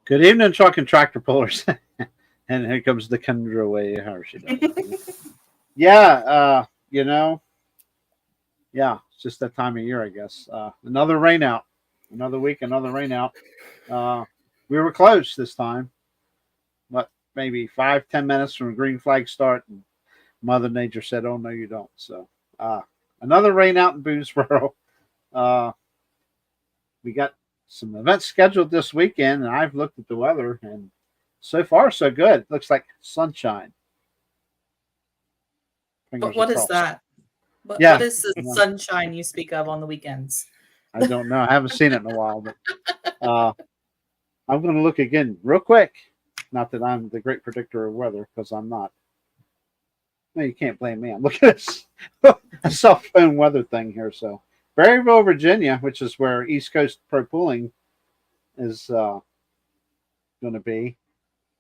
Good evening, truck and tractor pullers. And here comes the Kendra way. How she does. Yeah, it's just that time of year, I guess. Another rain out. Another week, another rain out. We were close this time, but maybe 5-10 minutes from green flag start, and Mother Nature said, "Oh no, you don't." So another rain out in Boonesboro. We got some events scheduled this weekend, and I've looked at the weather, and so far so good. Looks like sunshine. But what is that? What is the sunshine you speak of on the weekends? I don't know. I haven't seen it in a while, but I'm going to look again real quick. Not that I'm the great predictor of weather, because I'm not. No, you can't blame me. I'm looking at a cell phone weather thing here. So, Berryville, Virginia, which is where East Coast Pro Pooling is going to be.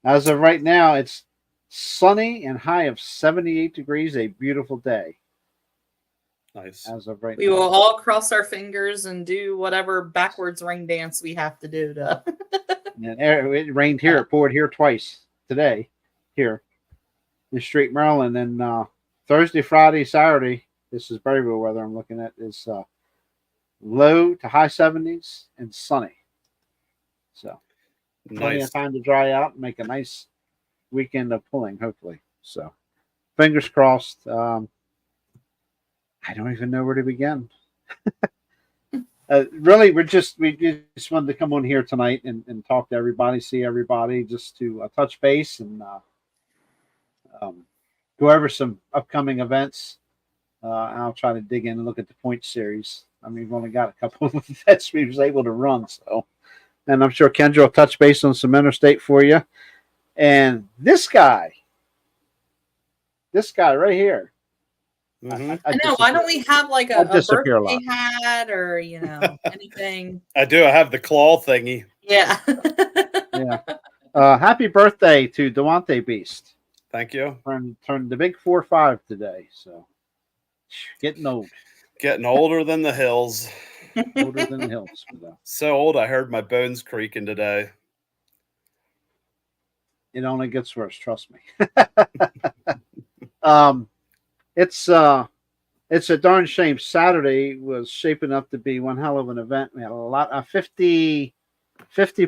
As of right now, it's sunny and high of 78 degrees, a beautiful day. Nice. As of right now. We will all cross our fingers and do whatever backwards rain dance we have to do to. And it rained here. It poured here twice today, here in Street, Maryland. And Thursday, Friday, Saturday, this is Berryville weather I'm looking at, is low to high 70s and sunny. So plenty of time to dry out and make a nice weekend of pulling, hopefully. So fingers crossed. I don't even know where to begin. Really, we just wanted to come on here tonight and talk to everybody, see everybody, just to touch base and go over some upcoming events. I'll try to dig in and look at the point series. I mean, we've only got a couple of events we was able to run, so. And I'm sure Kendra will touch base on some interstate for you. And this guy right here. Mm-hmm. I know. Why don't we have like a birthday hat or anything? I do. I have the claw thingy. Yeah. Yeah. Happy birthday to Duante Beast. Thank you. Turned the big 4-5 today. So getting old. Getting older than the hills. Older than the hills. So old, I heard my bones creaking today. It only gets worse. Trust me. It's a darn shame. Saturday was shaping up to be one hell of an event. We had a lot of 50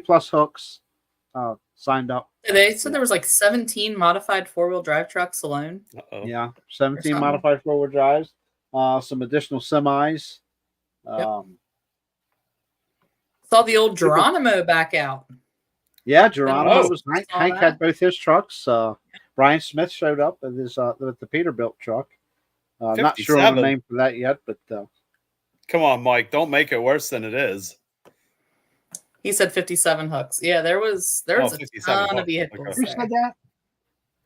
plus hooks signed up. They said there was like 17 modified 4-wheel drive trucks alone. Uh-oh. Yeah, 17 modified 4-wheel drives. Some additional semis. Yep. Saw the old Geronimo back out. Yeah, Geronimo was Hank had both his trucks. Brian Smith showed up with his with the Peterbilt truck. Not sure on the name for that yet, but come on, Mike, don't make it worse than it is. He said 57 hooks. Yeah, there was a ton of vehicles. Okay. Who said that?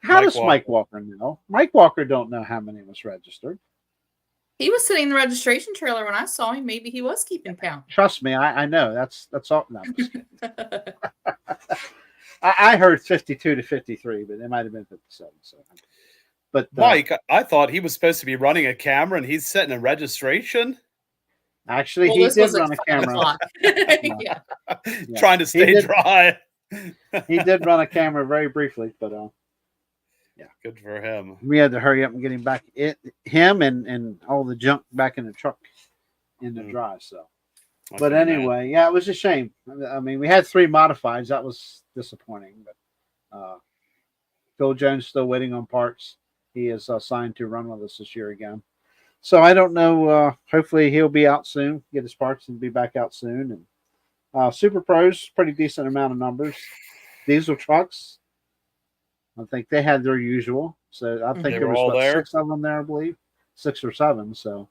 How does Mike Walker know? Mike Walker don't know how many was registered. He was sitting in the registration trailer when I saw him. Maybe he was keeping count. Trust me, I know. That's all. No, I heard 52 to 53, but it might have been 57. So, but Mike, I thought he was supposed to be running a camera, and he's setting a registration. Actually, he did run a camera. Yeah. Trying to stay dry. He did run a camera very briefly, but yeah, good for him. We had to hurry up and get him back. Him and all the junk back in the truck in the dry. So, but anyway, yeah, it was a shame. I mean, we had 3 modifieds. That was disappointing. But Phil Jones still waiting on parts. He is signed to run with us this year again. So I don't know. Hopefully he'll be out soon. Get his parts and be back out soon. And Super Pros, pretty decent amount of numbers. Diesel trucks. I think they had their usual. So I think there was 6 of them there, I believe. 6 or 7. So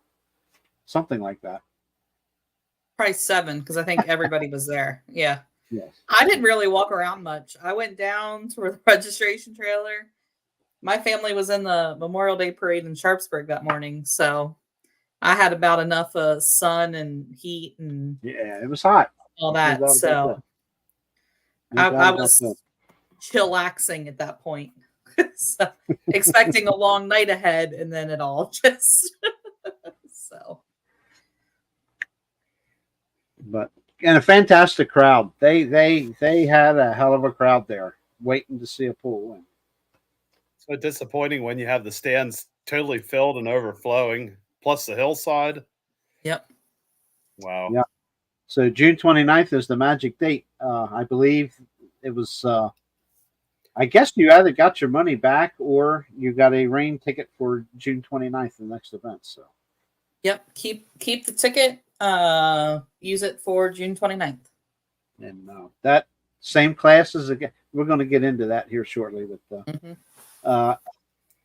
something like that. Probably 7, because I think everybody was there. Yeah. Yes. I didn't really walk around much. I went down to the registration trailer. My family was in the Memorial Day parade in Sharpsburg that morning. So I had about enough sun and heat and it was hot. All that. So I was chillaxing at that point. So, expecting a long night ahead, and then it all just But and a fantastic crowd. They had a hell of a crowd there waiting to see a pool. And So disappointing when you have the stands totally filled and overflowing, plus the hillside. Yep. Wow. Yeah. So June 29th is the magic date. I believe it was. I guess you either got your money back or you got a rain ticket for June 29th, the next event. So. Yep. Keep the ticket. Use it for June 29th. And that same classes again. We're going to get into that here shortly. But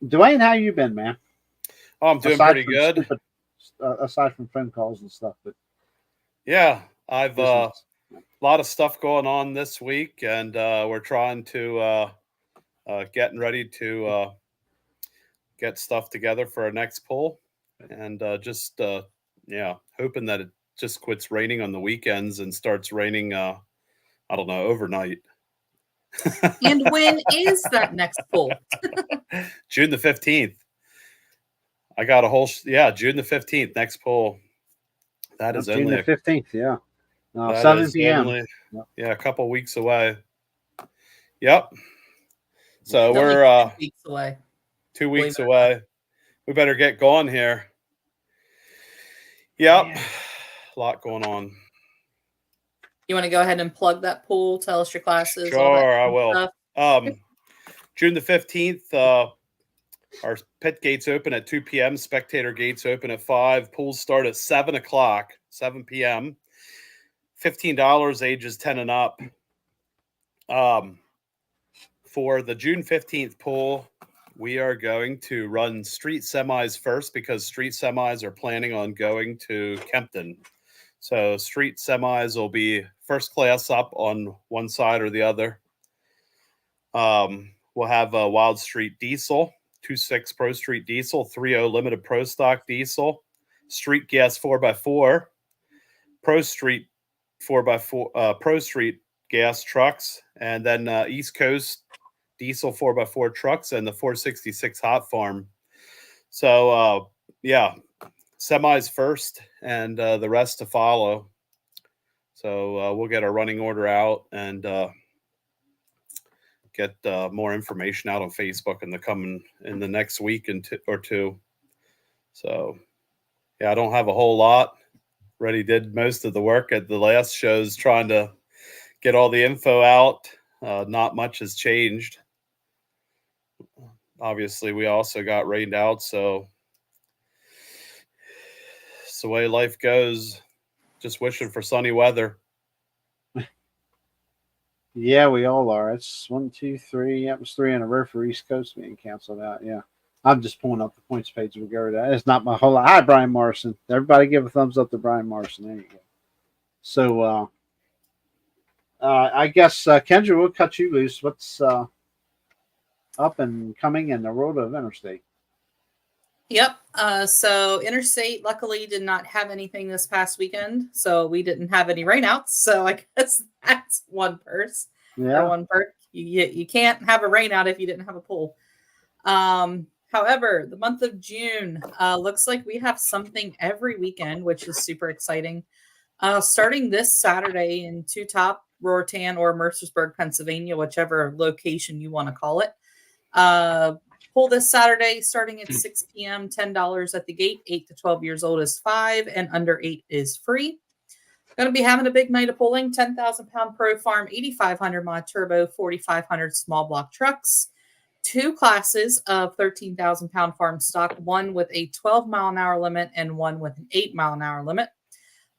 Dwayne, how you been, man? Oh, I'm doing Aside pretty from good. Aside from phone calls and stuff, but Yeah, I've a business. lot of stuff going on this week, and we're trying to getting ready to get stuff together for our next poll, and just hoping that it just quits raining on the weekends and starts raining. I don't know, overnight. And when is that next poll? June the 15th. I got a whole June the 15th next poll. That is June only the 15th. Yeah, that 7 is p.m. only, Yep. a couple weeks away. Yep. So It's only we're 2 weeks away. 2 weeks Believe it or away. We better get going here. Yep. Yeah. A lot going on. You want to go ahead and plug that pool? Tell us your classes. Sure, all that I good will. stuff. June the 15th, our pit gates open at 2 p.m. Spectator gates open at 5. Pools start at 7 o'clock, 7 p.m. $15, ages 10 and up. For the June 15th pool, we are going to run street semis first because street semis are planning on going to Kempton. So street semis will be first class up on one side or the other. We'll have a Wild Street Diesel, 2.6 Pro Street Diesel, 3.0 Limited Pro Stock Diesel, Street Gas 4x4, Pro Street 4x4, Pro Street Gas trucks, and then East Coast Diesel 4x4 trucks and the 466 Hot Farm. So, semis first and the rest to follow. So we'll get our running order out and get more information out on Facebook in the next week or two. So, I don't have a whole lot. Already did most of the work at the last shows trying to get all the info out. Not much has changed. Obviously, we also got rained out, so it's the way life goes. Just wishing for sunny weather. Yeah, we all are. It's 1, 2, 3. That was 3 in a row for East Coast being canceled out. Yeah. I'm just pulling up the points page. We'll go to that. It's not my whole lot. Hi, Brian Morrison. Everybody give a thumbs up to Brian Morrison. There you go. So, I guess, Kendra, we'll cut you loose. What's up and coming in the world of Interstate? Yep. So Interstate luckily did not have anything this past weekend, so we didn't have any rainouts. So I guess that's one perk. Yeah. Or one perk. You can't have a rainout if you didn't have a pool. However, the month of June looks like we have something every weekend, which is super exciting. Starting this Saturday in Two Top, Rortan, or Mercersburg, Pennsylvania, whichever location you want to call it. Pool this Saturday starting at 6 p.m., $10 at the gate. 8 to 12 years old is $5, and under 8 is free. Going to be having a big night of pulling. 10,000 pound Pro Farm, 8,500 mod turbo, 4,500 small block trucks. 2 classes of 13,000 pound farm stock, one with a 12-mile-an-hour limit and one with an 8-mile-an-hour limit.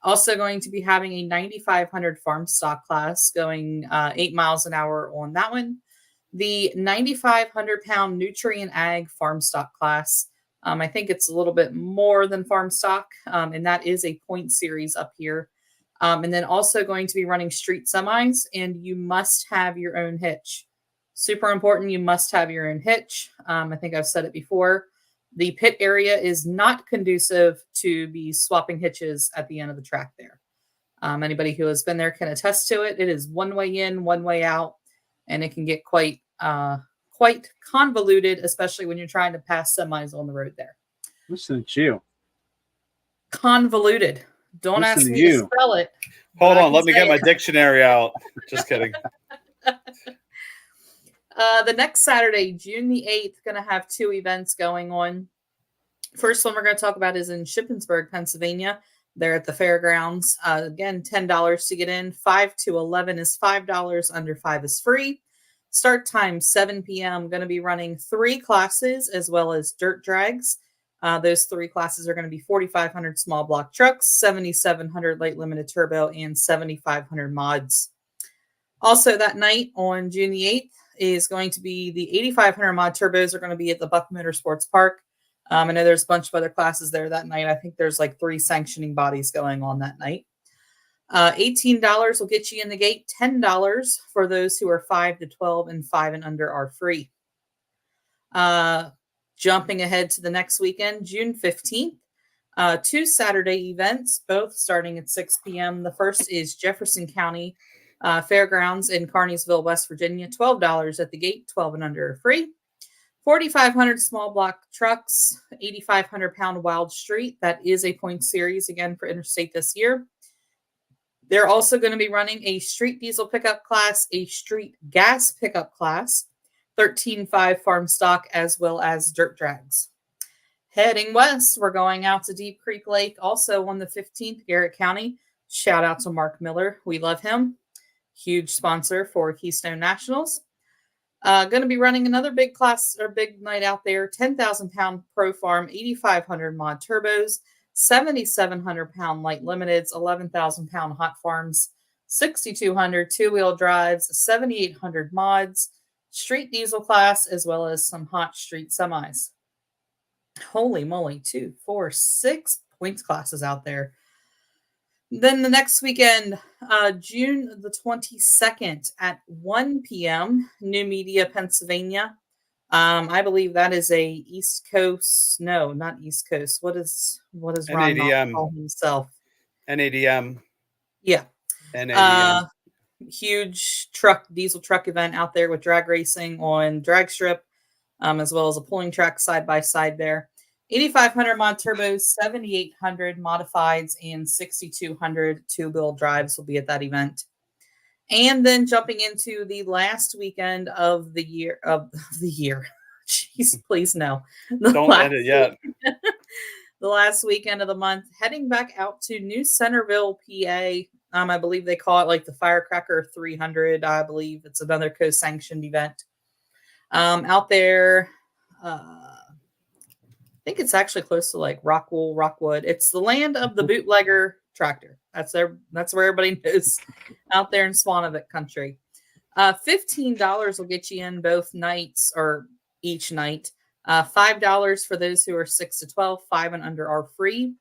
Also going to be having a 9,500 farm stock class going 8 miles an hour on that one. The 9,500 pound nutrient ag farm stock class. I think it's a little bit more than farm stock, and that is a point series up here. And then also going to be running street semis, and you must have your own hitch. Super important. You must have your own hitch. I think I've said it before. The pit area is not conducive to be swapping hitches at the end of the track there. Anybody who has been there can attest to it. It is one way in, one way out, and it can get quite convoluted, especially when you're trying to pass semis on the road there. Listen to you. Convoluted. Don't Listen ask to me you. to spell it. Hold but I on, can let me say get my it. dictionary out. Just kidding. The next Saturday, June the 8th, going to have 2 events going on. First one we're going to talk about is in Shippensburg, Pennsylvania. They're at the fairgrounds. Again, $10 to get in. 5 to 11 is $5. Under 5 is free. Start time 7 p.m. Going to be running 3 classes as well as dirt drags. Those 3 classes are going to be 4,500 small block trucks, 7,700 light limited turbo, and 7,500 mods. Also that night on June the 8th is going to be the 8,500 mod turbos are going to be at the Buck Motorsports Park. I know there's a bunch of other classes there that night. I think there's like 3 sanctioning bodies going on that night. $18 will get you in the gate. $10 for those who are 5 to 12 and 5 and under are free. Jumping ahead to the next weekend, June 15th, 2 Saturday events, both starting at 6 p.m. The first is Jefferson County Fairgrounds in Carneysville, West Virginia. $12 at the gate, 12 and under are free. 4,500 small block trucks, 8,500 pound Wild Street. That is a point series again for Interstate this year. They're also going to be running a street diesel pickup class, a street gas pickup class, 13.5 farm stock, as well as dirt drags. Heading west, we're going out to Deep Creek Lake, also on the 15th, Garrett County. Shout out to Mark Miller. We love him. Huge sponsor for Keystone Nationals. Going to be running another big class or big night out there. 10,000 pound Pro Farm, 8,500 mod turbos, 7,700 pound light limiteds, 11,000 pound hot farms, 6,200 2-wheel drives, 7,800 mods, street diesel class, as well as some hot street semis. Holy moly, 2, 4, 6 points classes out there. Then the next weekend, June the 22nd at 1 p.m., New Media, Pennsylvania. I believe that is a East Coast. No, not East Coast. What is Ron Knopf call himself? NADM. Yeah. NADM. Huge diesel truck event out there with drag racing on drag strip, as well as a pulling track side by side there. 8,500 mod turbos, 7,800 modifieds, and 6,200 two-wheel drives will be at that event. And then jumping into the last weekend of the year. Jeez, please no. Don't edit yet. The last weekend of the month, heading back out to New Centerville, PA. I believe they call it like the Firecracker 300. I believe it's another co-sanctioned event. Out there, I think it's actually close to like Rockwood. It's the land of the bootlegger tractor. That's where everybody knows out there in Swanavik country. $15 will get you in both nights or each night. $5 for those who are 6 to 12, 5 and under are free.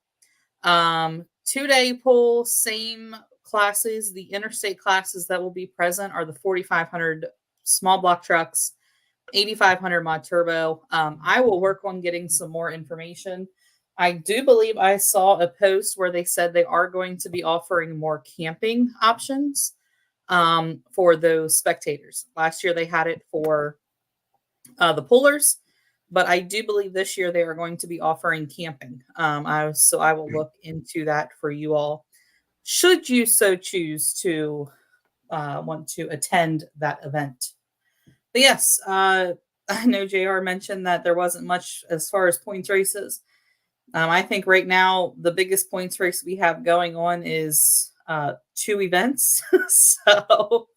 2-day pool, same classes. The interstate classes that will be present are the 4,500 small block trucks, 8,500 mod turbo. I will work on getting some more information. I do believe I saw a post where they said they are going to be offering more camping options for those spectators. Last year they had it for the pullers, but I do believe this year they are going to be offering camping. So I will look into that for you all, should you so choose to want to attend that event. But yes, I know JR mentioned that there wasn't much as far as points races. I think right now the biggest points race we have going on is 2 events. So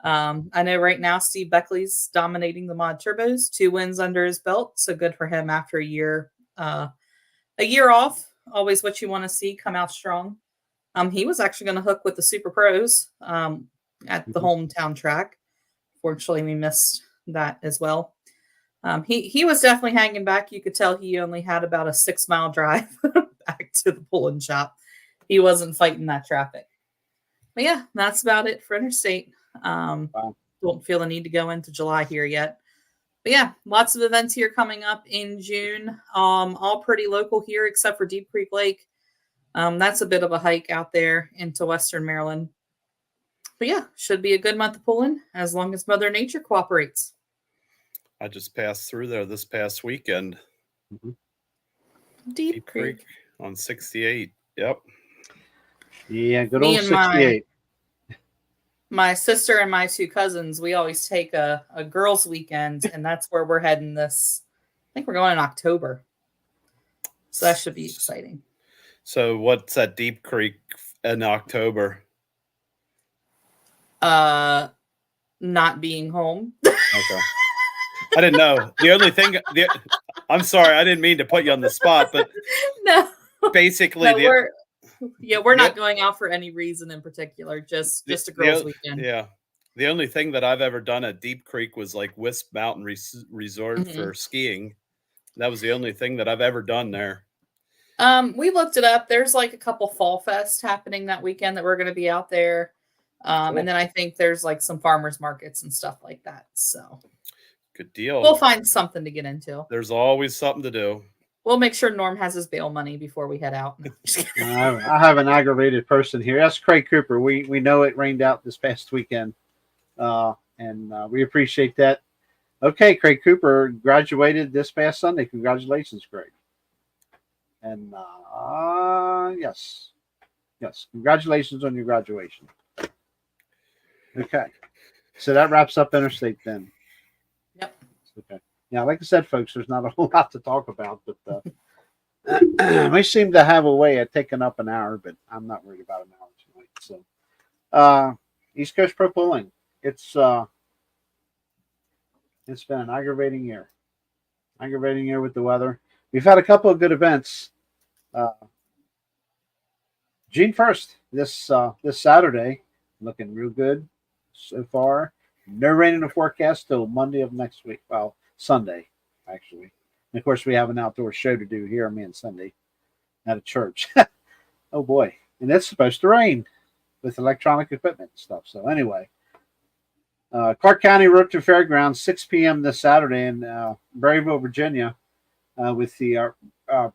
I know right now Steve Beckley's dominating the mod turbos, 2 wins under his belt. So good for him after a year off. Always what you want to see, come out strong. He was actually going to hook with the Super Pros at the hometown track. Fortunately, we missed that as well. He was definitely hanging back. You could tell he only had about a 6-mile drive back to the pulling shop. He wasn't fighting that traffic. But yeah, that's about it for Interstate. Wow. Don't feel the need to go into July here yet. But yeah, lots of events here coming up in June. All pretty local here except for Deep Creek Lake. That's a bit of a hike out there into Western Maryland. But yeah, should be a good month of pulling as long as Mother Nature cooperates. I just passed through there this past weekend. Deep Creek on 68. Yep. Yeah, good Me old and 68. my sister and my two cousins, we always take a girls' weekend, and that's where we're heading this. I think we're going in October. So that should be exciting. So what's at Deep Creek in October? Not being home. Okay. I didn't know. The only thing, I'm sorry, I didn't mean to put you on the spot, but No, basically, no, we're not the- going out for any reason in particular. Just a the- girls' weekend. Yeah. The only thing that I've ever done at Deep Creek was like Wisp Mountain Resort Mhm. for skiing. That was the only thing that I've ever done there. We looked it up. There's like a couple fall fest happening that weekend that we're going to be out there. Cool. And then I think there's like some farmers markets and stuff like that. So Good deal. we'll find something to get into. There's always something to do. We'll make sure Norm has his bail money before we head out. I have an aggravated person here. That's Craig Cooper. We know it rained out this past weekend, and we appreciate that. Okay, Craig Cooper graduated this past Sunday. Congratulations, Craig. And yes, congratulations on your graduation. Okay, so that wraps up Interstate then. Yep. Okay. Yeah, like I said, folks, there's not a whole lot to talk about, but we seem to have a way of taking up an hour, but I'm not worried about an hour tonight. So, East Coast Pro Pulling, it's been an aggravating year with the weather. We've had a couple of good events. June 1st, this Saturday, looking real good so far. No rain in the forecast till Monday of next week. Well, Sunday, actually. And of course, we have an outdoor show to do here, me and Cindy, at a church. Oh boy! And it's supposed to rain with electronic equipment and stuff. So anyway, Clark County Road to Fairgrounds, 6 p.m. this Saturday in Berryville, Virginia, with the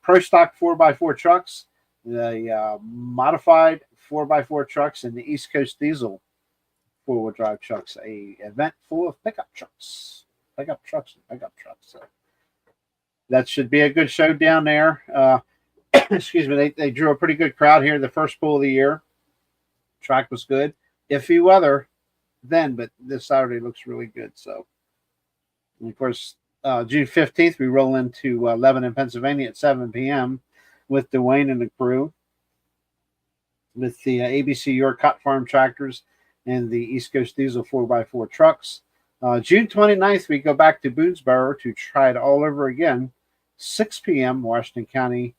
Pro Stock 4x4 trucks, the modified 4x4 trucks, and the East Coast Diesel 4-wheel drive trucks. A event full of pickup trucks. So that should be a good show down there. Excuse me. They drew a pretty good crowd here the first pull of the year. Track was good. Iffy weather then, but this Saturday looks really good. So, and of course, June 15th, we roll into Lebanon, Pennsylvania at 7 p.m. with Dwayne and the crew with the ABC York Hot Farm tractors and the East Coast Diesel 4x4 trucks. June 29th, we go back to Boonesboro to try it all over again. 6 p.m. Washington County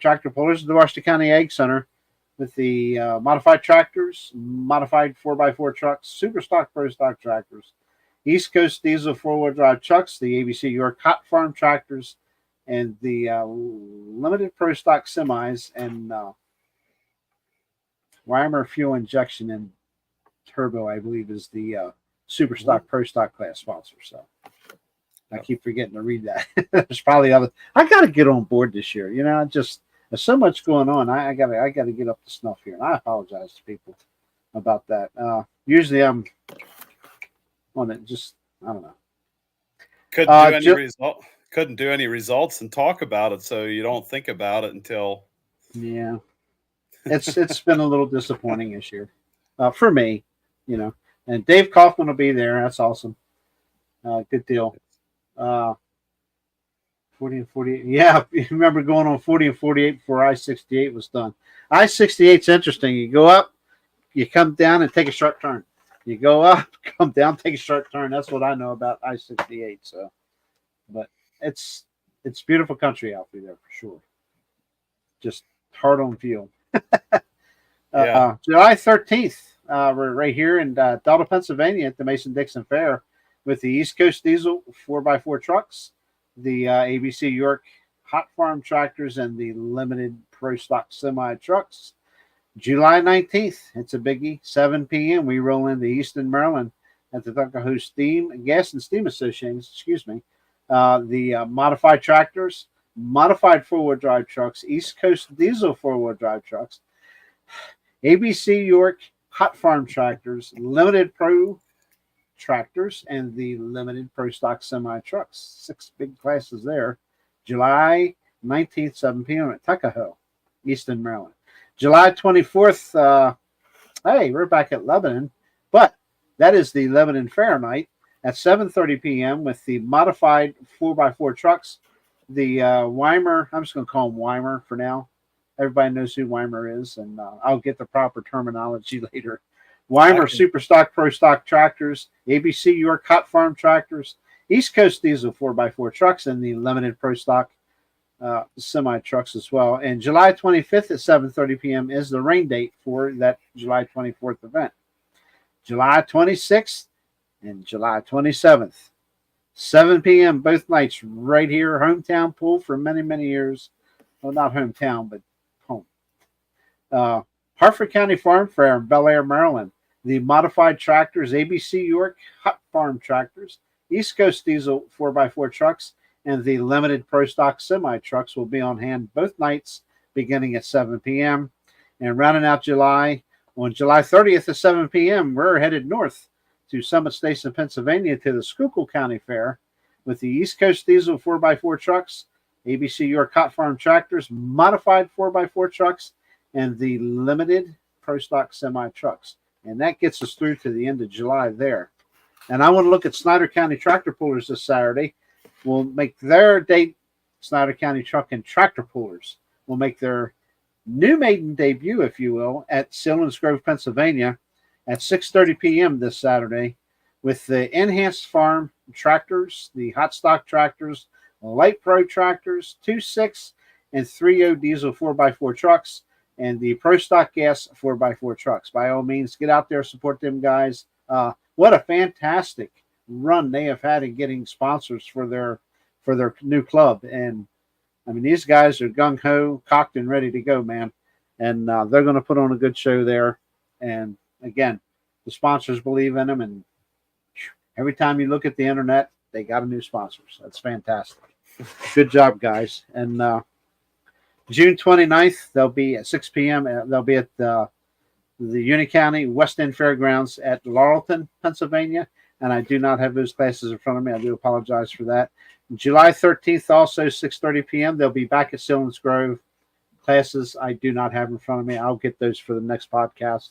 Tractor Pullers at the Washington County Ag Center with the modified tractors, modified 4x4 trucks, super stock, pro stock tractors, East Coast Diesel 4-wheel drive trucks, the ABC York Hot Farm tractors, and the limited pro stock semis, and Weimer fuel injection and turbo, I believe, is the super stock pro stock class sponsor. So I keep forgetting to read that. There's probably other. I got to get on board this year. You know, just there's so much going on. I gotta get up to snuff here, and I apologize to people about that. Usually I'm on it. Just I don't know. Couldn't do any results and talk about it, so you don't think about it until. Yeah, it's been a little disappointing this year for me, you know. And Dave Kaufman will be there. That's awesome. Good deal. 40 and 48. Yeah, you remember going on 40 and 48 before I-68 was done. I-68's interesting. You go up, you come down, and take a sharp turn. You go up, come down, take a sharp turn. That's what I know about I-68. So, but it's beautiful country out there for sure. Just hard on fuel. Yeah. July 13th, we're right here in Delta, Pennsylvania at the Mason-Dixon Fair with the East Coast Diesel 4x4 trucks, the ABC York Hot Farm tractors, and the limited pro stock semi trucks. July 19th, it's a biggie, 7 p.m. We roll into Easton, Maryland at the Tuckahoe Gas and Steam Association, the modified tractors, modified 4-wheel drive trucks, East Coast Diesel 4-wheel drive trucks, ABC York Hot Farm tractors, limited pro tractors, and the limited pro stock semi trucks. 6 big classes there. July 19th, 7 p.m. at Tuckahoe, Easton, Maryland. July 24th, hey, we're back at Lebanon, but that is the Lebanon Fair night at 7:30 p.m. with the modified 4x4 trucks. The Weimer, I'm just going to call them Weimer for now. Everybody knows who Weimer is, and I'll get the proper terminology later. Weimer Super Stock Pro Stock tractors, ABC York Hot Farm tractors, East Coast Diesel 4x4 trucks, and the Limited Pro Stock semi trucks as well. And July 25th at 7:30 p.m. is the rain date for that July 24th event. July 26th and July 27th, 7 p.m. both nights right here, hometown pool for many, many years. Well, not hometown, but home. Hartford County Farm Fair in Bel Air, Maryland. The modified tractors, ABC York Hot Farm tractors, East Coast Diesel 4x4 trucks, and the Limited Pro Stock semi trucks will be on hand both nights beginning at 7 p.m. And rounding out July, on July 30th at 7 p.m., we're headed north to Summit Station, Pennsylvania to the Schuylkill County Fair with the East Coast Diesel 4x4 trucks, ABC York Hot Farm tractors, modified 4x4 trucks, and the Limited Pro Stock semi trucks. And that gets us through to the end of July there. And I want to look at Snyder County Tractor Pullers this Saturday. We'll make their date, Snyder County Truck and Tractor Pullers will make their new maiden debut, if you will, at Selinsgrove, Pennsylvania at 6:30 p.m. this Saturday with the Enhanced Farm tractors, the Hot Stock tractors, Light Pro tractors, 2.6 and 3.0 diesel 4x4 trucks, and the Pro Stock Gas 4x4 trucks. By all means, get out there, support them guys. What a fantastic run they have had in getting sponsors for their new club. And I mean, these guys are gung-ho, cocked, and ready to go, man. And they're going to put on a good show there. And again, the sponsors believe in them. And every time you look at the internet, they got a new sponsors. That's fantastic. Good job, guys. And June 29th, they'll be at 6 p.m. They'll be at the Union County West End Fairgrounds at Laurelton, Pennsylvania. And I do not have those classes in front of me. I do apologize for that. July 13th, also 6:30 p.m. They'll be back at Selinsgrove. Classes I do not have in front of me. I'll get those for the next podcast.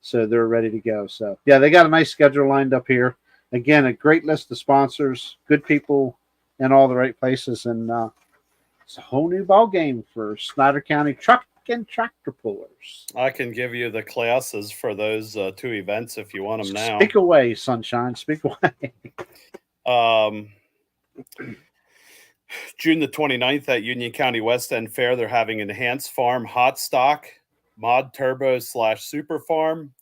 So they're ready to go. So, yeah, they got a nice schedule lined up here. Again, a great list of sponsors, good people in all the right places. And it's a whole new ball game for Snyder County Truck and Tractor Pullers. I can give you the classes for those two events if you want them now. Speak away, sunshine. Speak away. June the 29th at Union County West End Fair, they're having Enhanced Farm Hot Stock, Mod Turbo / Super Farm,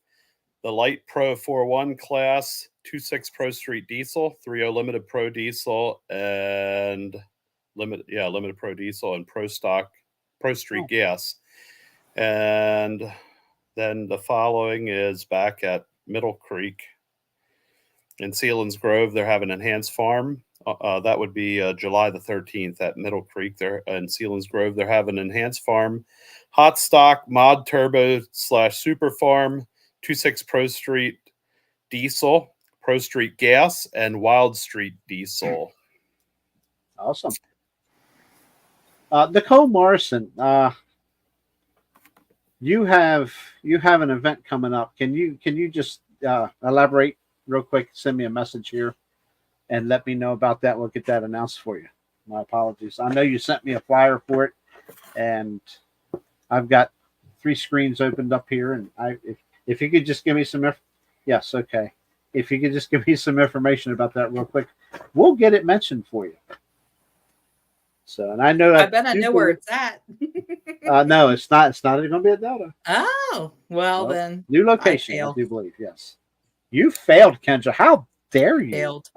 the Light Pro 4.1 class, 2.6 Pro Street Diesel, 3.0 Limited Pro Diesel, and Limited Pro Diesel and Pro Street Gas. And then the following is back at Middle Creek in Selinsgrove. They're having Enhanced Farm. That would be July the 13th at Middle Creek there in Selinsgrove. They're having Enhanced Farm, Hot Stock, Mod Turbo / Super Farm, 2.6 Pro Street Diesel, Pro Street Gas, and Wild Street Diesel. Awesome. Nicole Morrison, you have an event coming up. Can you just elaborate real quick? Send me a message here and let me know about that. We'll get that announced for you. My apologies. I know you sent me a flyer for it, and I've got 3 screens opened up here. And if you could just give me some yes, okay. If you could just give me some information about that real quick, we'll get it mentioned for you. So, and I know I bet I know where it's at. No, it's not. It's not going to be at Delta. Oh, well then. New location, I do believe. Yes, you failed, Kendra. How dare you? Failed.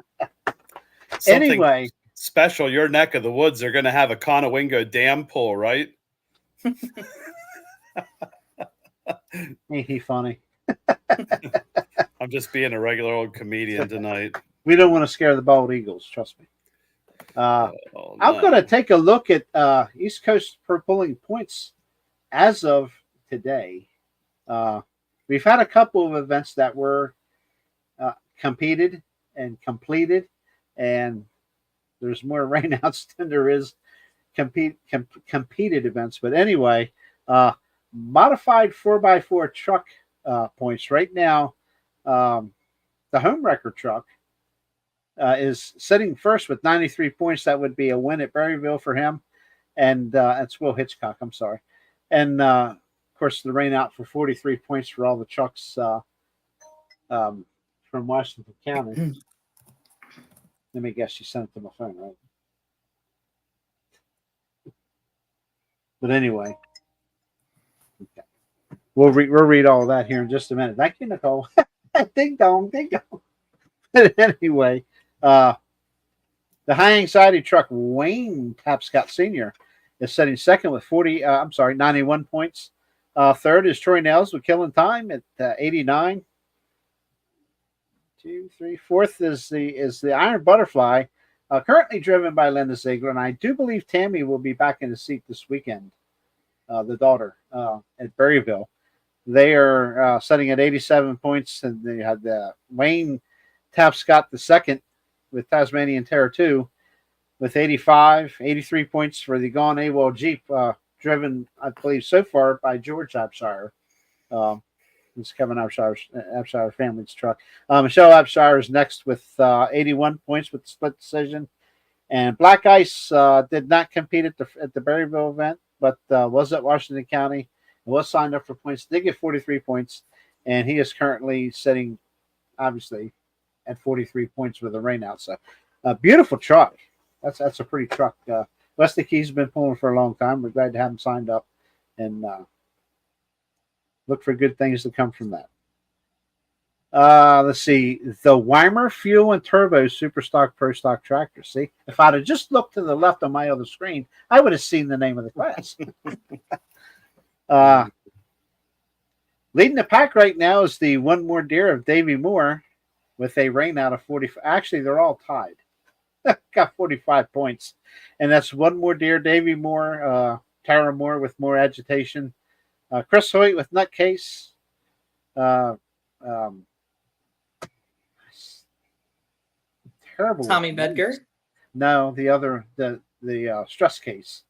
Anyway, special. Your neck of the woods are going to have a Conowingo dam pull, right? Ain't he funny? I'm just being a regular old comedian tonight. We don't want to scare the bald eagles. Trust me. No. I'm going to take a look at East Coast per pulling points as of today. We've had a couple of events that were competed and completed, and there's more rainouts than there is competed events. But anyway, Modified 4x4 truck points. Right now, the home record truck is sitting first with 93 points. That would be a win at Berryville for him. And that's Will Hitchcock, I'm sorry. And, of course, the rain out for 43 points for all the trucks from Washington County. Let me guess, you sent it to my phone, right? But anyway, okay. We'll read all of that here in just a minute. Thank you, Nicole. Ding dong, ding dong. But anyway, the high anxiety truck Wayne Tapscott Sr. is setting second with 91 points. Third is Troy Nels with Killing Time at 89. 2, 3. Fourth is the Iron Butterfly, currently driven by Linda Ziegler, and I do believe Tammy will be back in the seat this weekend. The daughter at Berryville. They are setting at 87 points, and they had Wayne Tapscott the second with Tasmanian Terror 2 with 85, 83 points for the Gone AWOL Jeep, driven, I believe, so far by George Abshire. It's Kevin Abshire family's truck. Michelle Abshire is next with 81 points with the split decision. And Black Ice did not compete at the Berryville event, but was at Washington County. Was signed up for points. Did get 43 points, and he is currently sitting, obviously, at 43 points with a rain out. So, beautiful truck. That's a pretty truck. Wesley Key's been pulling for a long time. We're glad to have him signed up, and look for good things to come from that. Let's see. The Weimer Fuel and Turbo Super Stock Pro Stock Tractor. See, if I'd have just looked to the left on my other screen, I would have seen the name of the class. Leading the pack right now is the One More Deer of Davey Moore with a rain out of 40. Actually, they're all tied. Got 45 points. And that's One More Deer, Davey Moore, Tara Moore with More Agitation, Chris Hoyt with Nutcase, terrible. Tommy Bedger. No, the other, the stress case.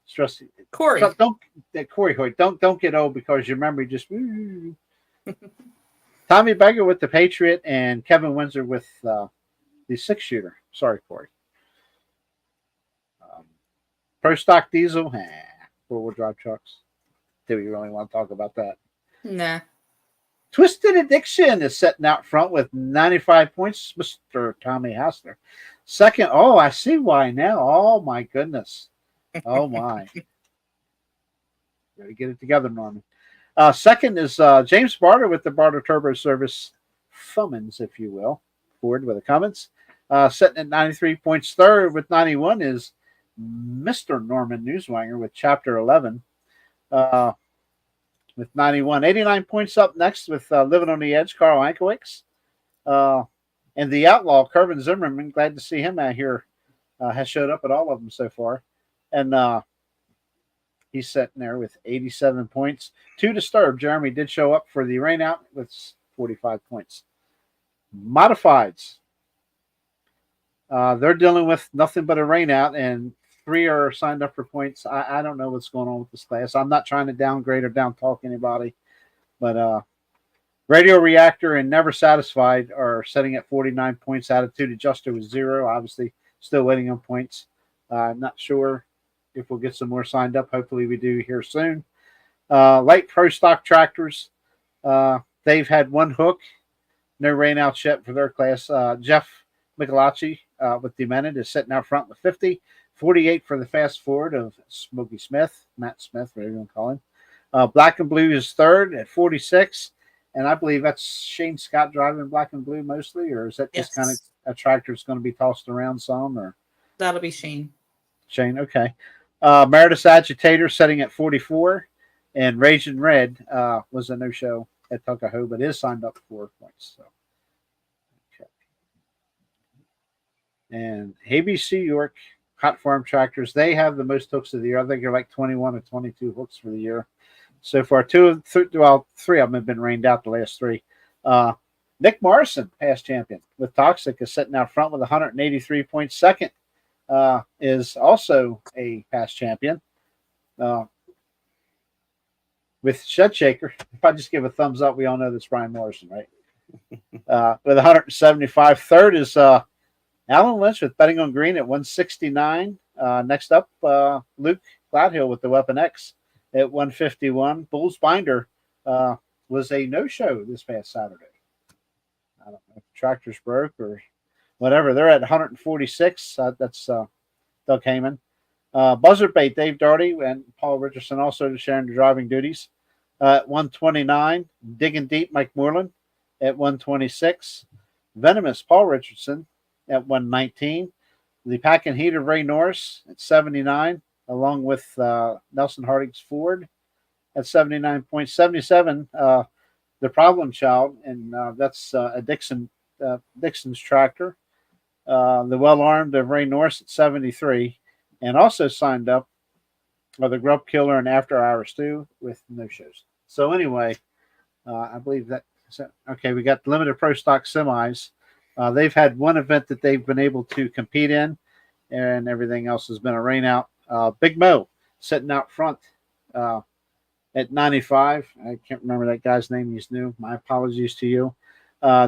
Stress. Corey. Corey Hoyt. Don't get old because your memory just. Tommy Beggar with the Patriot and Kevin Windsor with the 6-shooter. Sorry, Corey. Pro Stock Diesel. 4-wheel drive trucks. Do we really want to talk about that? Nah. Twisted Addiction is sitting out front with 95 points. Mr. Tommy Hassler. Second. Oh, I see why now. Oh my goodness. Oh my. Gotta get it together, Norman. Second is James Barter with the Barter Turbo Service Fummins, if you will. Ford with the Cummins. Sitting at 93 points. Third with 91 is Mr. Norman Newswanger with Chapter 11. With 91. 89 points up next with Living on the Edge, Carl Ankowicz. And the Outlaw, Kervin Zimmerman. Glad to see him out here. Has showed up at all of them so far. And he's sitting there with 87 points. 2 Disturbed. Jeremy did show up for the rain out with 45 points. Modifieds. They're dealing with nothing but a rain out, and 3 are signed up for points. I don't know what's going on with this class. I'm not trying to downgrade or down talk anybody, but Radio Reactor and Never Satisfied are setting at 49 points. Attitude Adjuster was 0. Obviously, still waiting on points. I'm not sure if we'll get some more signed up. Hopefully, we do here soon. Light Pro Stock Tractors. They've had 1 hook. No rain outs yet for their class. Jeff Michelacci with Demented is sitting out front with 50. 48 for the Fast Forward of Smokey Smith, Matt Smith, whatever you want to call him. Black and Blue is third at 46. And I believe that's Shane Scott driving Black and Blue mostly, or is that just kind of a tractor that's going to be tossed around some? Or That'll be Shane. Shane, okay. Meredith's Agitator setting at 44. And Raging Red was a no-show at Tuckahoe, but is signed up for 4 points. So. Okay. And ABC York Hot Farm Tractors, they have the most hooks of the year. I think they're like 21 or 22 hooks for the year. So far, 3 of them have been rained out the last 3. Nick Morrison, past champion with Toxic, is sitting out front with 183 points. Second is also a past champion. with Shed Shaker. If I just give a thumbs up, we all know that's Brian Morrison, right? With 175. Third is Alan Lynch with Betting on Green at 169. Next up, Luke Gladhill with the Weapon X at 151. Bulls Binder was a no-show this past Saturday. I don't know if tractors broke or whatever. They're at 146. That's Doug Heyman. Buzzard Bait, Dave Doherty and Paul Richardson also sharing the driving duties. At 129. Digging Deep, Mike Moreland at 126. Venomous, Paul Richardson at 119. The Pack and Heater, Ray Norris at 79, along with Nelson Harding's Ford at 79 points. 77, the Problem Child, and that's a Dixon's tractor. The Well Armed of Ray Norris at 73, and also signed up the Grub Killer and After Hours too with no shows. So anyway, I believe that. Okay, we got the limited pro stock semis. They've had one event that they've been able to compete in, and everything else has been a rain out. Big Mo sitting out front at 95. I can't remember that guy's name. He's new. My apologies to you.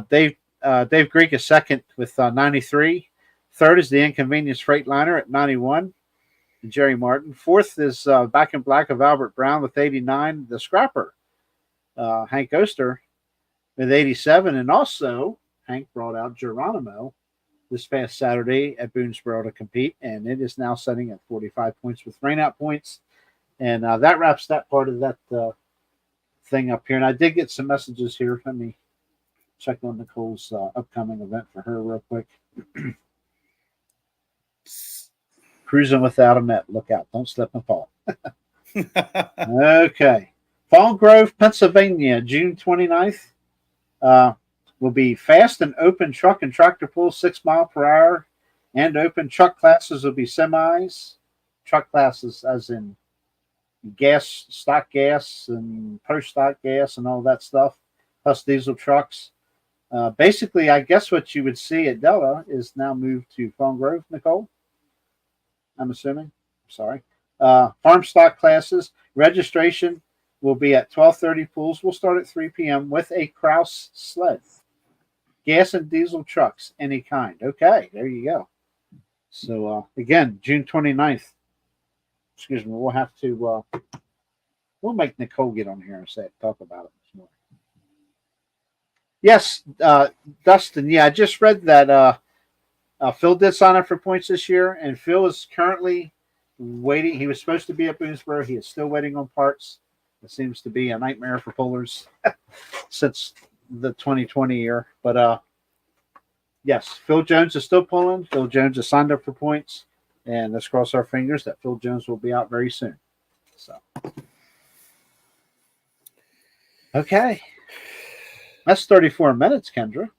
Dave Greek is second with 93. Third is the Inconvenience Freightliner at 91. Jerry Martin. Fourth is Back in Black of Albert Brown with 89. The Scrapper, Hank Oster with 87. And also, Hank brought out Geronimo this past Saturday at Boonesboro to compete, and it is now setting at 45 points with rainout points. And that wraps that part of that thing up here. And I did get some messages here. Let me check on Nicole's upcoming event for her real quick. Cruising without a net. Look out. Don't slip and fall. Okay. Fall Grove, Pennsylvania, June 29th. Will be fast and open truck and tractor pull 6 mile per hour, and open truck classes will be semis. Truck classes as in gas, stock gas, and post stock gas, and all that stuff, plus diesel trucks. Basically, I guess what you would see at Delta is now moved to Fawn Grove, Nicole. I'm assuming. Sorry. Farm stock classes registration will be at 12:30. Pools will start at 3 p.m. with a Kraus sled. Gas and diesel trucks, any kind. Okay, there you go. So, again, June 29th. Excuse me, we'll have to, we'll make Nicole get on here and talk about it this morning. Yes, Dustin, yeah, I just read that Phil did sign up for points this year, and Phil is currently waiting. He was supposed to be at Boonesboro. He is still waiting on parts. It seems to be a nightmare for pullers since the 2020 year. But yes, Phil Jones is still pulling. Phil Jones has signed up for points, and let's cross our fingers that Phil Jones will be out very soon. So, okay, that's 34 minutes, Kendra.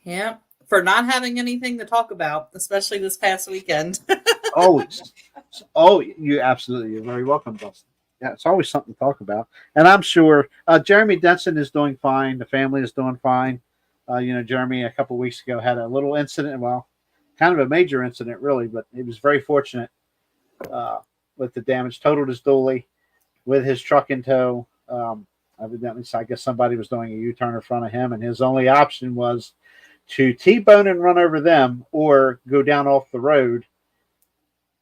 Yeah, for not having anything to talk about, especially this past weekend. Always. Oh, you're very welcome, Dustin. Yeah, it's always something to talk about. And I'm sure Jeremy Denson is doing fine. The family is doing fine. Jeremy a couple of weeks ago had a little incident. Well, kind of a major incident, really, but he was very fortunate with the damage. Totaled his dually with his truck in tow. Evidently, I guess somebody was doing a U-turn in front of him, and his only option was to T-bone and run over them or go down off the road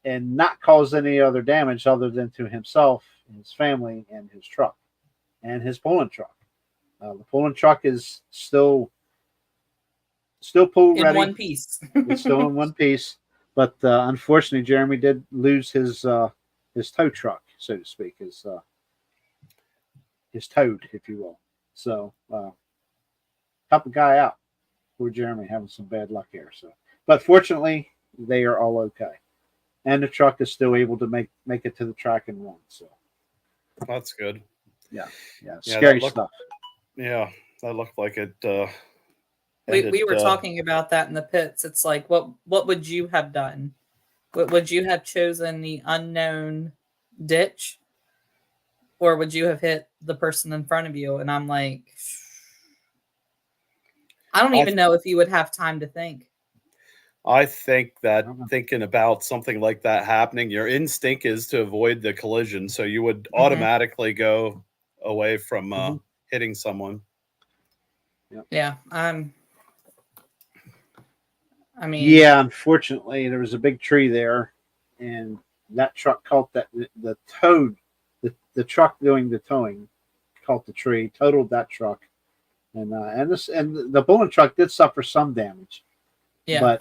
and not cause any other damage other than to himself, his family, and his truck, and his pulling truck. The pulling truck is still pull ready. In one piece. It's still in one piece, but unfortunately, Jeremy did lose his tow truck, so to speak, his toad, if you will. So, help a guy out. Poor Jeremy having some bad luck here. So, but fortunately, they are all okay. And the truck is still able to make it to the track and run. So that's good. Yeah, scary stuff. Yeah, that looked like it. We were talking about that in the pits. It's like, what would you have done? Would you have chosen the unknown ditch, or would you have hit the person in front of you? And I'm like, I don't even know if you would have time to think. I think that I don't know. thinking about something like that happening, your instinct is to avoid the collision. So you would Mhm. automatically go away from Mhm. hitting someone. Yeah. I mean, Yeah, unfortunately, there was a big tree there, and that truck caught the towed the truck doing the towing caught the tree, totaled that truck, and the Bullen truck did suffer some damage, yeah. but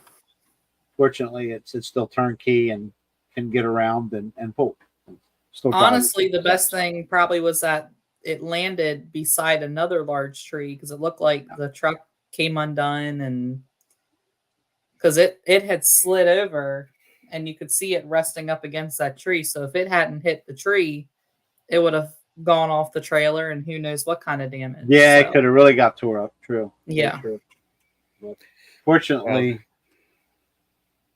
fortunately, it's still turnkey and can get around and pull. Still Honestly, the drivable. best thing probably was that it landed beside another large tree because it looked like the truck came undone and because it had slid over and you could see it resting up against that tree. So if it hadn't hit the tree, it would have gone off the trailer and who knows what kind of damage. Yeah, it So could have really got tore up. True. Very yeah. true. But fortunately,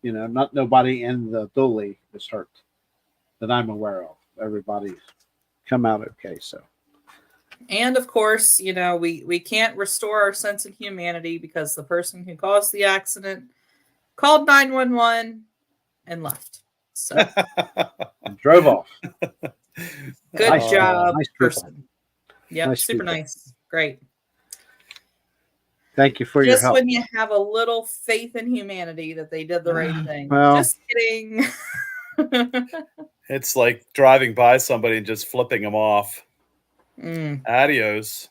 not nobody in the dually is hurt that I'm aware of. Everybody's come out okay. So And of course, we can't restore our sense of humanity because the person who caused the accident called 911 and left. So drove off. good Nice people. job, Nice people. person. Yep, Nice super people. nice. Great. Thank you for your Just help. when you have a little faith in humanity that they did the right thing. Well, Just kidding. It's like driving by somebody and just flipping them off. Mm, Adios.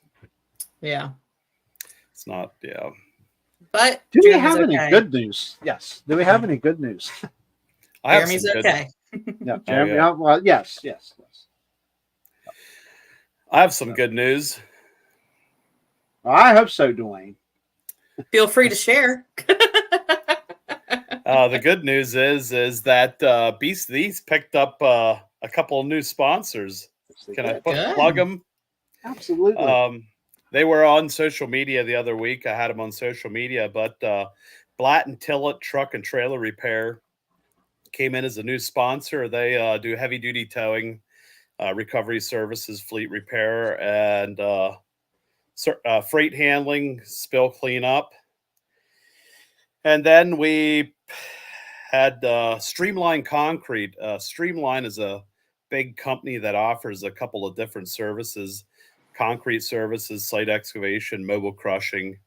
yeah. It's not, yeah. But do we Jeremy's have any okay. good news? Yes. Do we have any good news? I have Jeremy's some good, okay. Yeah, Oh, Jeremy. yeah. Well, yes. I have some good news. Well, I hope so, Dwayne. Feel free to share. The good news is that Beast These picked up a couple of new sponsors. Can I Good. plug them? Absolutely. They were on social media the other week. I had them on social media, but Blatt and Tillett Truck and Trailer Repair came in as a new sponsor. They do heavy duty towing, recovery services, fleet repair, and freight handling, spill cleanup. And then we had Streamline Concrete. Streamline is a big company that offers a couple of different services: concrete services, site excavation, mobile crushing.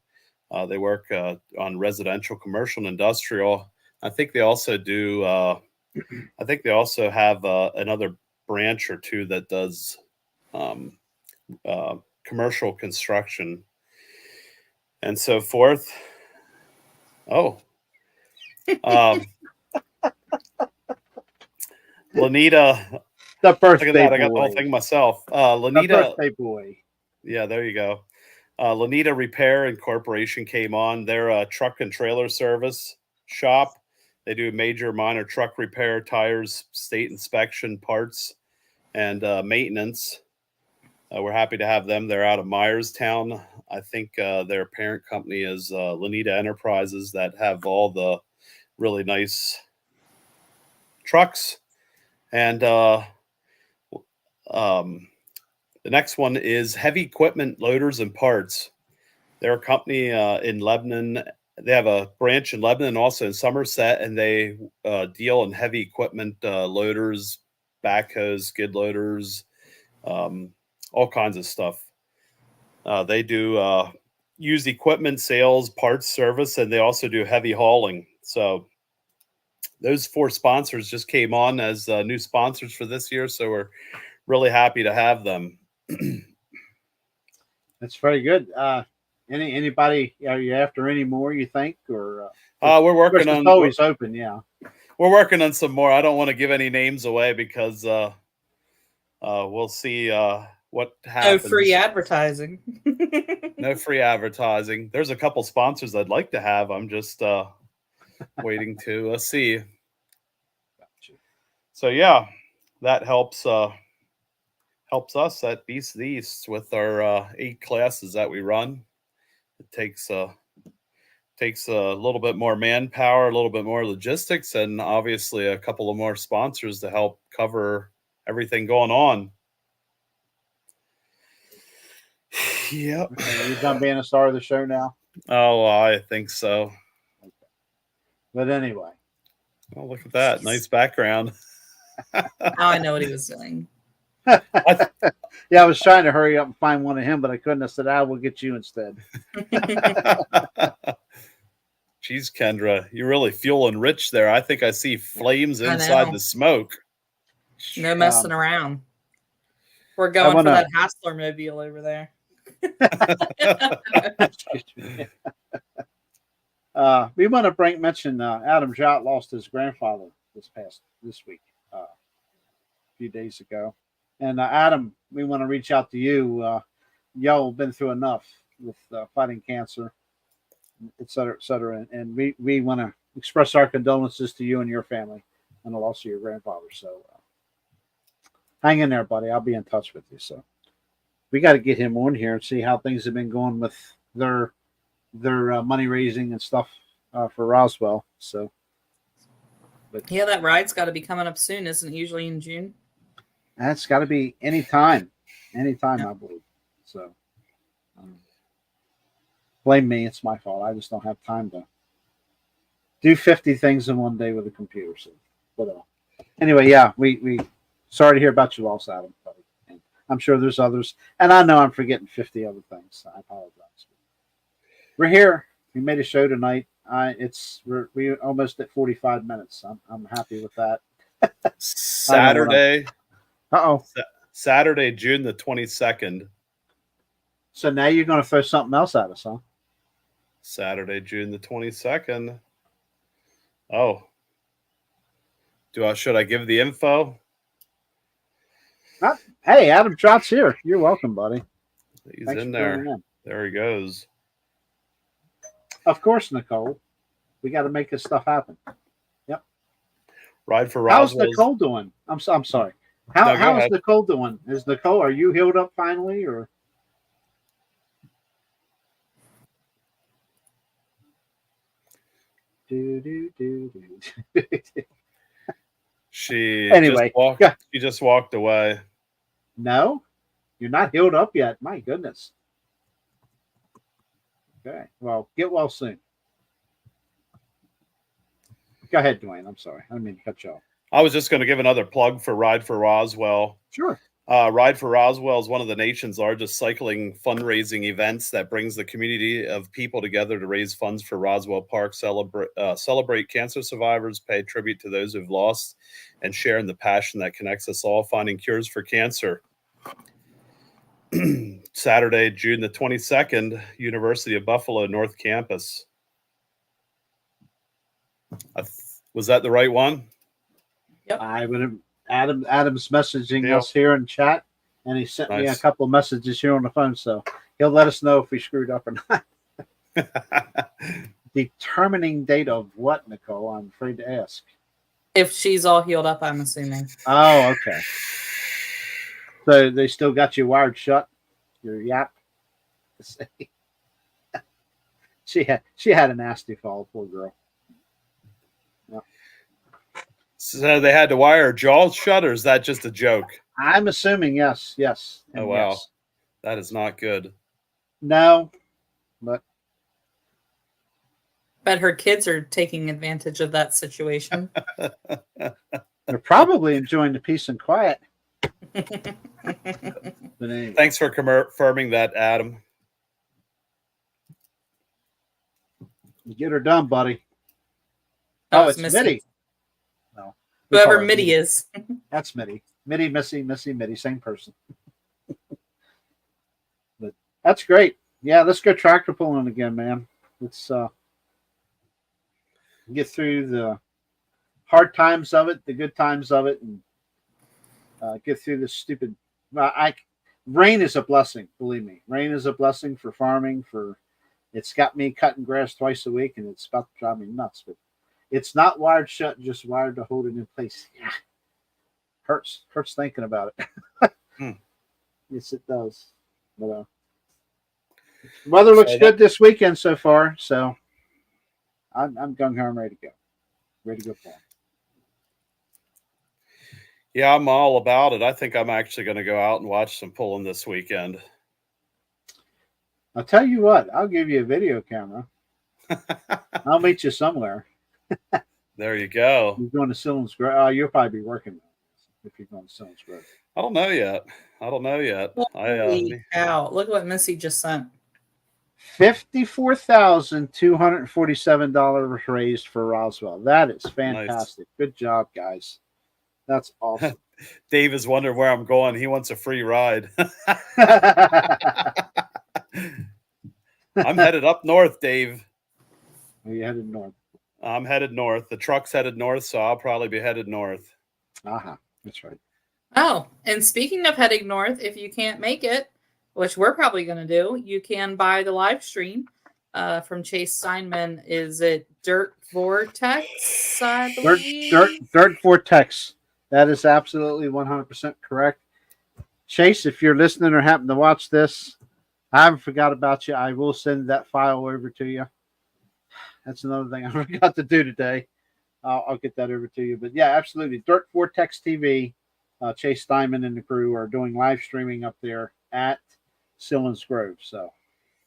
They work on residential, commercial, and industrial. I think they also do. I think they also have another branch or two that does um, commercial construction and so forth. Oh, Lanita. The Look birthday at that. boy. I got the whole thing myself. The Lanita. birthday boy. Yeah, there you go. Lanita Repair Incorporation came on. They're a truck and trailer service shop. They do major, minor truck repair, tires, state inspection, parts, and maintenance. We're happy to have them. They're out of Myerstown. I think their parent company is Lanita Enterprises that have all the really nice trucks. And the next one is Heavy Equipment Loaders and Parts. They're a company in Lebanon. They have a branch in Lebanon, also in Somerset, and they deal in heavy equipment, loaders, backhoes, skid loaders, all kinds of stuff. They do used equipment sales, parts service, and they also do heavy hauling. So those four sponsors just came on as new sponsors for this year. So we're really happy to have them. That's very good. Anybody? Are you after any more? You think, or We're working it's on always open. Yeah. we're working on some more. I don't want to give any names away because we'll see what No happens. free advertising. No free advertising. There's a couple sponsors I'd like to have. I'm just waiting to see. So yeah, that helps us at Beast East with our 8 classes that we run. It takes a little bit more manpower, a little bit more logistics, and obviously a couple of more sponsors to help cover everything going on. Yep. Okay, you done being a star of the show now? Oh, I think so. But anyway, Oh, look at that. Nice background. Now I know what he was doing. yeah, I was trying to hurry up and find one of him, but I couldn't. I said, "I will get you instead." Jeez, Kendra, you're really fueling rich there. I think I see flames I inside know. the smoke. No messing around. We're I going for wanna- that Hassler mobile over there. We want to mention Adam Trout lost his grandfather this week, a few days ago. And Adam, we want to reach out to you. Y'all have been through enough with fighting cancer, et cetera. And we want to express our condolences to you and your family on the loss of your grandfather. So hang in there, buddy. I'll be in touch with you. So we got to get him on here and see how things have been going with their money raising and stuff for Roswell. So, Yeah, that ride's got to be coming up soon, isn't it? Usually in June. that's got to be anytime, I believe. So, blame me. It's my fault. I just don't have time to do 50 things in one day with a computer. So, but anyway, yeah, we sorry to hear about your loss, Adam. Buddy. And I'm sure there's others, and I know I'm forgetting 50 other things. I apologize. We're here. We made a show tonight. We're almost at 45 minutes. I'm happy with that. Saturday, June the 22nd. So now you're going to throw something else at us, huh? Saturday, June the 22nd. Oh, should I give the info? Hey, Adam Trout's here. You're welcome, buddy. He's Thanks in for there. joining in. There he goes. Of course, Nicole. We got to make this stuff happen. Yep. Ride for How's Roswell's. Nicole doing? I'm sorry. No, go How's ahead. Nicole doing? Are you healed up finally, or? She Anyway, she just walked away. No, you're not healed up yet. My goodness. Okay. Well, get well soon. Go ahead, Dwayne. I'm sorry. I didn't mean to cut you off. I was just going to give another plug for Ride for Roswell. Sure. Ride for Roswell is one of the nation's largest cycling fundraising events that brings the community of people together to raise funds for Roswell Park, celebrate cancer survivors, pay tribute to those who've lost, and share in the passion that connects us all, finding cures for cancer. Saturday, June the 22nd, University of Buffalo North Campus. Was that the right one? Yep. I would have. Adam's messaging Yep. us here in chat, and he sent me a Nice. couple of messages here on the phone, so he'll let us know if we screwed up or not. Determining date of what, Nicole? I'm afraid to ask. If she's all healed up, I'm assuming. Oh, okay. So they still got you wired shut. Your yap. She had a nasty fall, poor girl. So they had to wire her jaw shut, or is that just a joke? I'm assuming yes. Oh, wow. Yes. That is not good. No, but Bet her kids are taking advantage of that situation. they're probably enjoying the peace and quiet. But anyway. Thanks for confirming that, Adam. Get her done, buddy. Oh, Oh, it's it's Missy. Mitty. No. We Whoever call her Mitty is. That's Mitty. Mitty, Missy, Mitty, same person. But that's great. Yeah, let's go tractor pulling again, man. Let's get through the hard times of it, the good times of it, and get through this stupid. Rain is a blessing, believe me. Rain is a blessing for farming. It's got me cutting grass twice a week, and it's about to drive me nuts. But it's not wired shut, just wired to hold it in place. Yeah. Hurts thinking about it. Yes, it does. But weather looks good this weekend so far, so I'm gung ho. I'm ready to go. Ready to go for. Yeah, I'm all about it. I think I'm actually going to go out and watch some pulling this weekend. I'll tell you what. I'll give you a video camera. I'll meet you somewhere. There you go. You're going to Silence Grove. You'll probably be working if you're going to Silence Grove. I don't know yet. Holy cow. Look what Missy just sent. $54,247 raised for Roswell. That is fantastic. Nice. Good job, guys. That's awesome. Dave is wondering where I'm going. He wants a free ride. I'm headed up north, Dave. Are you headed north? I'm headed north. The truck's headed north, so I'll probably be headed north. That's right. Oh, and speaking of heading north, if you can't make it, which we're probably going to do, you can buy the live stream from Chase Steinman. Is it Dirt Vortex? I believe? Dirt Vortex. That is absolutely 100% correct. Chase, if you're listening or happen to watch this, I haven't forgot about you. I will send that file over to you. That's another thing I forgot to do today. I'll get that over to you. But yeah, absolutely. Dirt Vortex TV. Chase Steinman and the crew are doing live streaming up there at Silence Grove. So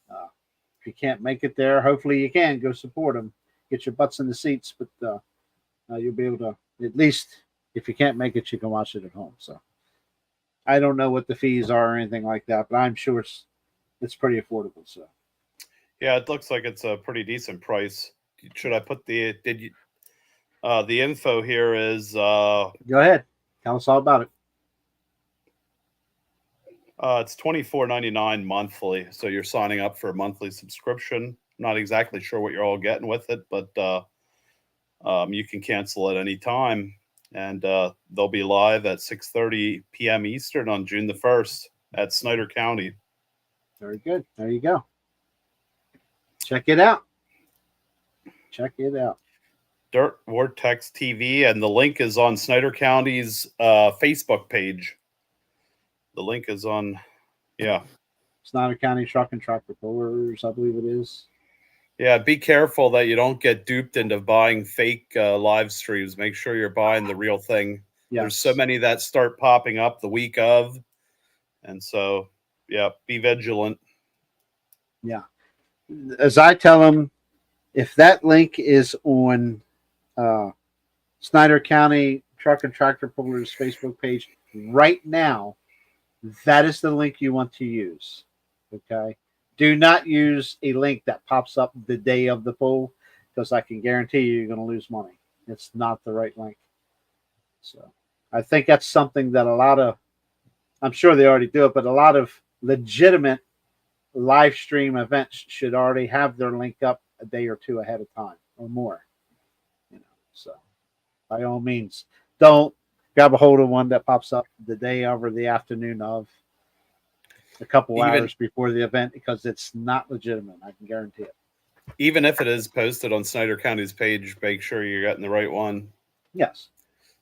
if you can't make it there, hopefully you can go support them. Get your butts in the seats, but you'll be able to, at least if you can't make it, you can watch it at home. So I don't know what the fees are or anything like that, but I'm sure it's pretty affordable. So yeah, it looks like it's a pretty decent price. Should I put the info here is go ahead. Tell us all about it. It's $24.99 monthly, so you're signing up for a monthly subscription. Not exactly sure what you're all getting with it, but you can cancel at any time, and they'll be live at 6:30 p.m. Eastern on June the 1st at Snyder County. Very good. There you go. Check it out. Check it out. Dirt Vortex TV, and the link is on Snyder County's Facebook page. The link is on, Snyder County Truck and Tractor Pullers, I believe it is. Yeah, be careful that you don't get duped into buying fake live streams. Make sure you're buying the real thing. Yes. There's so many that start popping up the week of, and so be vigilant. Yeah, as I tell them, if that link is on Snyder County Truck and Tractor Pullers Facebook page right now, that is the link you want to use. Okay. Do not use a link that pops up the day of the pull, because I can guarantee you're going to lose money. It's not the right link. So I think that's something that I'm sure they already do it, but a lot of legitimate live stream events should already have their link up a day or two ahead of time or more. So by all means, don't grab a hold of one that pops up the day of or the afternoon of, a couple hours before the event, because it's not legitimate. I can guarantee it. Even if it is posted on Snyder County's page, make sure you're getting the right one. Yes.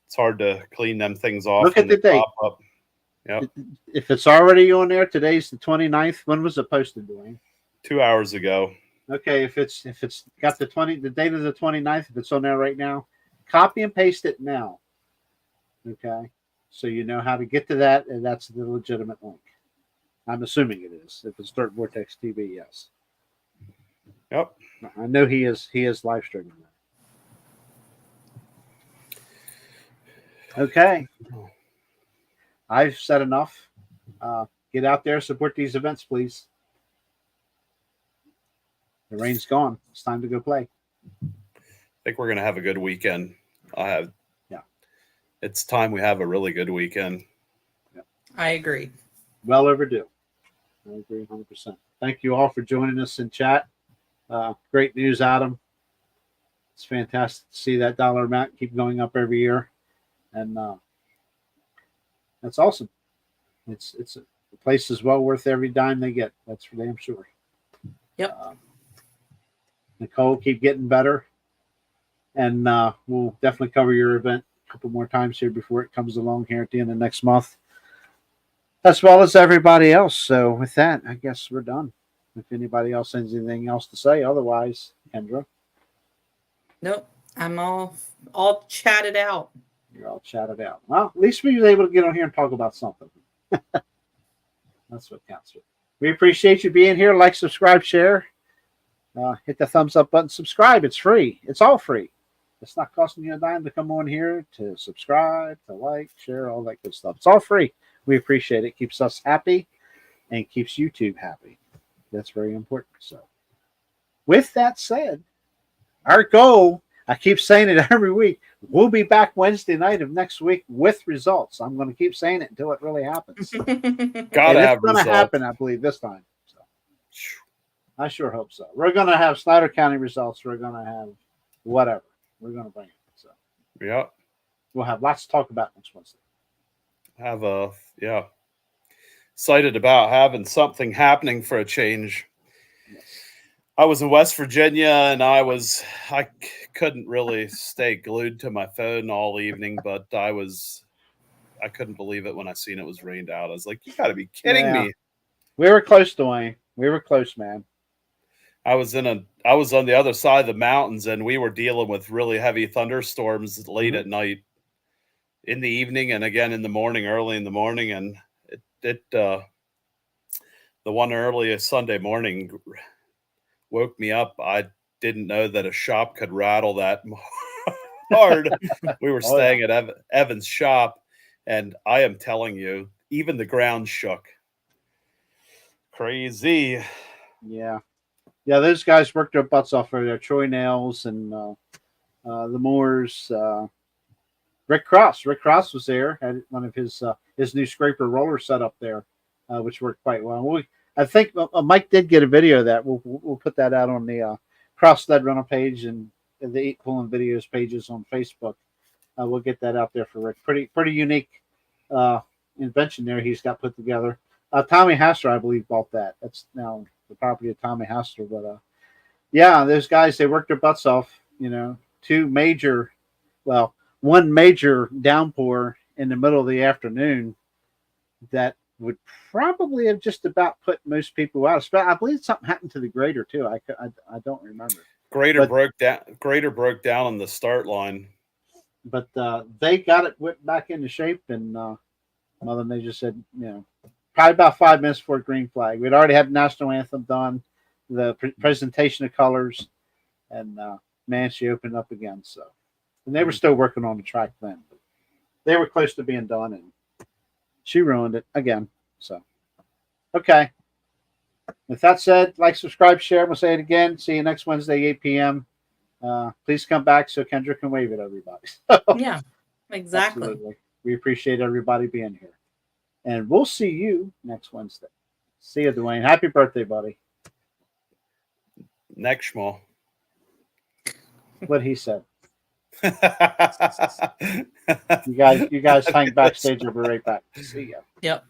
It's hard to clean them things off. Look at the date. Yep. If it's already on there, today's the 29th. When was it posted, Dwayne? 2 hours ago. Okay, if it's got the date of the 29th, if it's on there right now, copy and paste it now. Okay, so you know how to get to that, and that's the legitimate link. I'm assuming it is. If it's Dirt Vortex TV, yes. Yep. I know he is live streaming that. Okay. I've said enough. Get out there, support these events, please. The rain's gone. It's time to go play. I think we're going to have a good weekend. Yeah. It's time we have a really good weekend. Yeah. I agree. Well overdue. I agree 100%. Thank you all for joining us in chat. Great news, Adam. It's fantastic to see that dollar amount keep going up every year. And that's awesome. It's the place is well worth every dime they get. That's for damn sure. Yep. Nicole, keep getting better. And we'll definitely cover your event a couple more times here before it comes along here at the end of next month, as well as everybody else. So with that, I guess we're done. If anybody else has anything else to say, otherwise, Kendra. Nope. I'm all chatted out. You're all chatted out. Well, at least we were able to get on here and talk about something. That's what counts. We appreciate you being here. Like, subscribe, share. Hit the thumbs up button. Subscribe. It's free. It's all free. It's not costing you a dime to come on here, to subscribe, to like, share, all that good stuff. It's all free. We appreciate it. Keeps us happy and keeps YouTube happy. That's very important. So, with that said, our goal, I keep saying it every week, we'll be back Wednesday night of next week with results. I'm going to keep saying it until it really happens. Gotta it's have going to results. happen, I believe, this time. So, I sure hope so. We're going to have Snyder County results. We're going to have whatever. We're going to bring it. So, Yeah. we'll have lots to talk about next Wednesday. Excited about having something happening for a change. Yes. I was in West Virginia and I couldn't really stay glued to my phone all evening, but I couldn't believe it when I seen it was rained out. I was like, you gotta be kidding me. We were close, Dwayne. We were close, man. I was on the other side of the mountains and we were dealing with really heavy thunderstorms late at night, in the evening, and again in the morning, early in the morning. And the one early Sunday morning woke me up. I didn't know that a shop could rattle that hard. We were staying at Evan's shop, and I am telling you, even the ground shook. Crazy. Yeah. Yeah, those guys worked their butts off for their Troy Nails and the Moors. Rick Cross was there, had one of his new scraper roller set up there, which worked quite well. I think Mike did get a video of that. We'll put that out on the Cross Sled Runner page and the 8 Pulling Videos pages on Facebook. We'll get that out there for Rick. Pretty unique invention there he's got put together. Tommy Haster, I believe, bought that. That's now the property of Tommy Haster. But yeah, those guys, they worked their butts off. One major downpour in the middle of the afternoon that would probably have just about put most people out. I believe something happened to the grader too. I don't remember. Grader broke down on the start line. But they got it whipped back into shape, and Mother Nature said, probably about 5 minutes before green flag. We'd already had the national anthem done, the presentation of colors, and man, she opened up again. So, and they were still working on the track then, but they were close to being done, and she ruined it again. So, okay. With that said, like, subscribe, share. We'll say it again. See you next Wednesday, 8 p.m. Please come back so Kendra can wave at everybody. Yeah, exactly. Absolutely. We appreciate everybody being here. And we'll see you next Wednesday. See you, Dwayne. Happy birthday, buddy. Next schmo. What he said. You guys hang backstage. We'll be right back. See ya. Yep.